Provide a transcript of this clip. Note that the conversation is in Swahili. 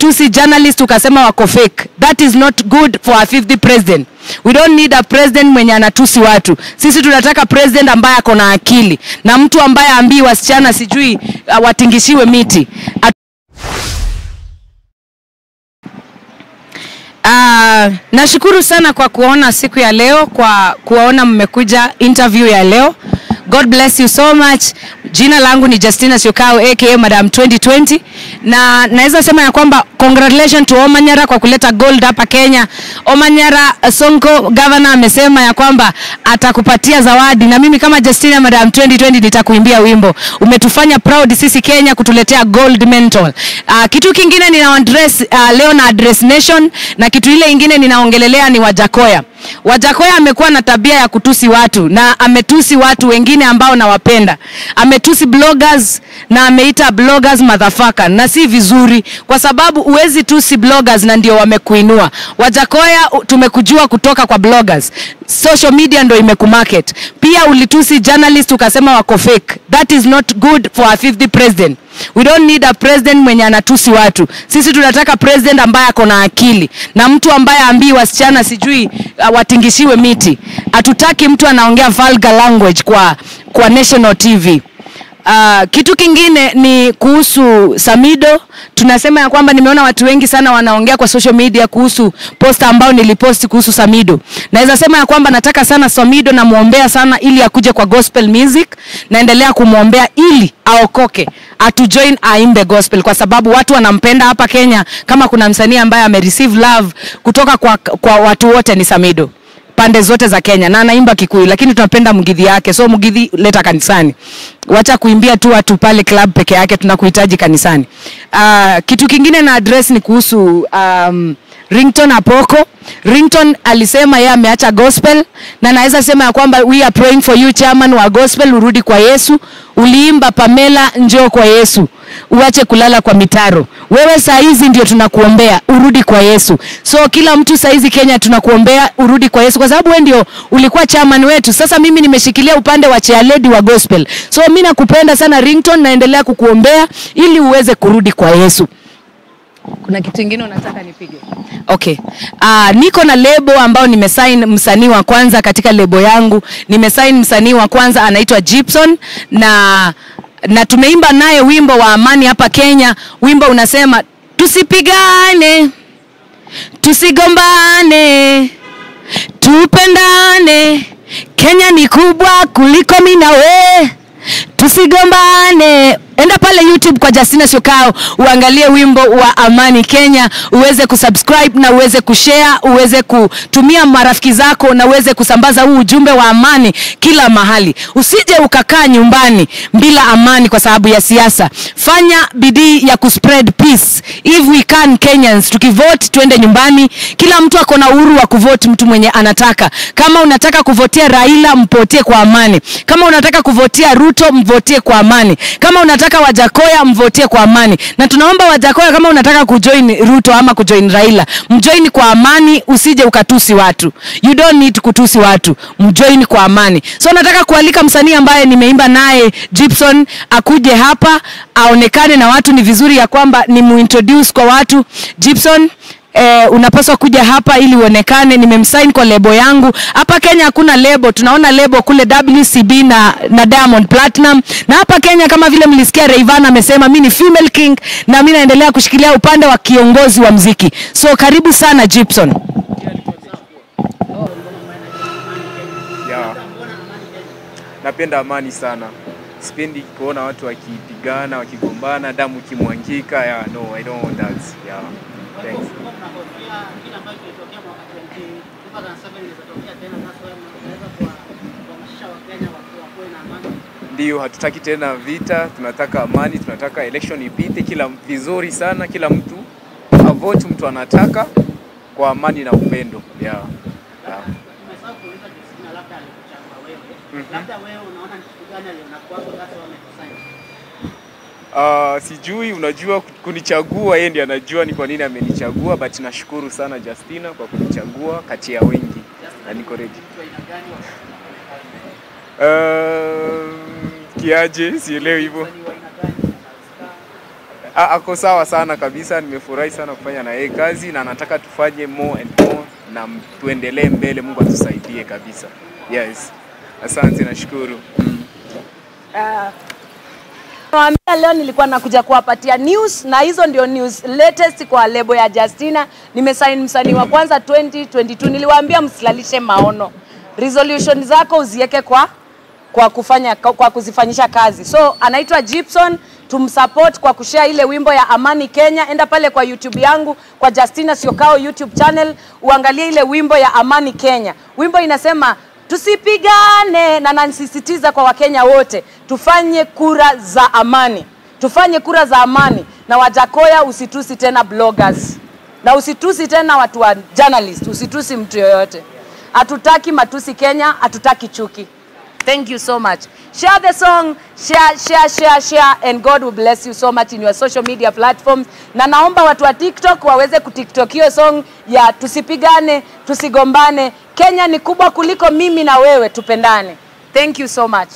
ulitusi journalist ukasema wako fake. That is not good for a 50th president. We don't need a president mwenye anatusi watu. Sisi tunataka president ambaye ako na akili, na mtu ambaye ambii wasichana sijui watingishiwe miti. Nashukuru sana kwa kuona siku ya leo, kwa kuona mmekuja interview ya leo. God bless you so much. Jina langu ni Justina Syokau aka Madam 2020, na naweza sema ya kwamba congratulations to Omanyara kwa kuleta gold hapa Kenya. Omanyara Sonko governor amesema ya kwamba atakupatia zawadi, na mimi kama Justina Madam 2020 nitakuimbia wimbo. Umetufanya proud sisi Kenya kutuletea gold medal. Kitu kingine nina address leo na address nation, na kitu ile ingine ninaongelelea ni Wajahckoyah. Wajahckoyah amekuwa na tabia ya kutusi watu, na ametusi watu wengine ambao nawapenda. Ametusi bloggers na ameita bloggers motherfucker, na si vizuri kwa sababu uwezi tusi bloggers na ndio wamekuinua. Wajahckoyah tumekujua kutoka kwa bloggers. Social media ndio imekumarket. Pia ulitusi journalist ukasema wako fake. That is not good for a 50th president. We don't need a president mwenye anatusi watu. Sisi tunataka president ambaye ako na akili, na mtu ambaye ambii wasichana sijui watingishiwe miti. Hatutaki mtu anaongea vulgar language kwa national TV. Kitu kingine ni kuhusu Samido. Tunasema ya kwamba nimeona watu wengi sana wanaongea kwa social media kuhusu posta ambao niliposti kuhusu Samido. Naweza sema ya kwamba nataka sana Samido, na muombea sana ili akuje kwa gospel music. Naendelea kumuombea ili aokoke, atujoin aimbe gospel, kwa sababu watu wanampenda hapa Kenya. Kama kuna msanii ambaye amereceive love kutoka kwa watu wote ni Samido, pande zote za Kenya, na anaimba Kikuyu, lakini tunapenda Mugithi yake. So Mugithi, leta kanisani. Wacha kuimbia tu watu pale club peke yake, tunakuhitaji kanisani. Kitu kingine na address ni kuhusu Ringtone apoko. Ringtone alisema yeye ameacha gospel, na naweza sema ya kwamba we are praying for you chairman wa gospel, urudi kwa Yesu. Uliimba Pamela njoo kwa Yesu, uache kulala kwa mitaro. Wewe saa hizi ndio tunakuombea urudi kwa Yesu. So kila mtu saa hizi Kenya tunakuombea urudi kwa Yesu, kwa sababu wewe ndio ulikuwa chairman wetu. Sasa mimi nimeshikilia upande wa chair lady wa gospel. So mimi nakupenda sana Ringtone, naendelea kukuombea ili uweze kurudi kwa Yesu. Kuna kitu kingine unataka nipige? Okay. Niko na lebo ambao nimesign msanii wa kwanza katika lebo yangu. Nimesign msanii wa kwanza anaitwa Gibson, na tumeimba naye wimbo wa amani hapa Kenya. Wimbo unasema tusipigane, tusigombane, tupendane. Kenya ni kubwa kuliko mimi na wewe. Tusigombane. Enda pale YouTube kwa Justina Syokau, uangalie wimbo wa amani Kenya, uweze kusubscribe na uweze kushare, uweze kutumia marafiki zako, na uweze kusambaza huu ujumbe wa amani kila mahali. Usije ukakaa nyumbani bila amani kwa sababu ya siasa. Fanya bidii ya kuspread peace. If we can Kenyans, tukivote tuende nyumbani. Kila mtu ako na uhuru wa kuvote mtu mwenye anataka. Kama unataka kuvotea Raila, mvotie kwa amani. Kama unataka kuvotea Ruto, mvotie kwa amani. Kama unataka Wajahckoyah, mvotie kwa amani. Na tunaomba Wajahckoyah, kama unataka kujoin Ruto ama kujoin Raila, mjoin kwa amani, usije ukatusi watu. You don't need kutusi watu, mjoin kwa amani. So nataka kualika msanii ambaye nimeimba naye Gibson akuje hapa aonekane na watu. Ni vizuri ya kwamba ni muintroduce kwa watu. Gibson, unapaswa kuja hapa ili uonekane. Nimemsign kwa lebo yangu. Hapa Kenya hakuna lebo, tunaona lebo kule WCB na Diamond Platinum. Na hapa Kenya kama vile mlisikia Rayvanny amesema mimi ni female king, na mimi naendelea kushikilia upande wa kiongozi wa muziki. So karibu sana Gibson. Napenda amani sana. Sipendi kuona watu wakipigana, wakigombana, damu kimwangika. No, I don't want that. Thanks. Ndio, hatutaki tena vita, tunataka amani, tunataka election ipite kila vizuri sana, kila mtu avote mtu anataka kwa amani na upendo. Sijui, unajua kunichagua yeye ndiye anajua ni kwa nini amenichagua, but nashukuru sana Justina kwa kunichagua kati ya wengi, na niko ready. Kiaje, sielewi hivyo. Ako sawa sana kabisa, nimefurahi sana kufanya na yeye kazi na nataka tufanye more and more na tuendelee mbele, Mungu atusaidie kabisa. Yes. Asante, nashukuru. Leo nilikuwa nakuja kuwapatia news na hizo ndio news latest kwa lebo ya Justina. Nimesign msanii wa kwanza 2022. Niliwaambia msilalishe maono. Resolution zako uziweke kwa kuzifanyisha kazi. So anaitwa Gibson, tumsupport kwa kushare ile wimbo ya Amani Kenya. Enda pale kwa YouTube yangu, kwa Justina Syokau YouTube channel, uangalie ile wimbo ya Amani Kenya. Wimbo inasema tusipigane, na nansisitiza kwa Wakenya wote tufanye kura za amani. Tufanye kura za amani. Na Wajahckoyah, usitusi tena bloggers. Na usitusi tena watu wa journalist, usitusi mtu yoyote. Hatutaki matusi Kenya, hatutaki chuki. Thank you so much. Share the song, share, and God will bless you so much in your social media platforms. Na naomba watu wa TikTok waweze kutiktok hiyo song ya tusipigane, tusigombane. Kenya ni kubwa kuliko mimi na wewe, tupendane. Thank you so much.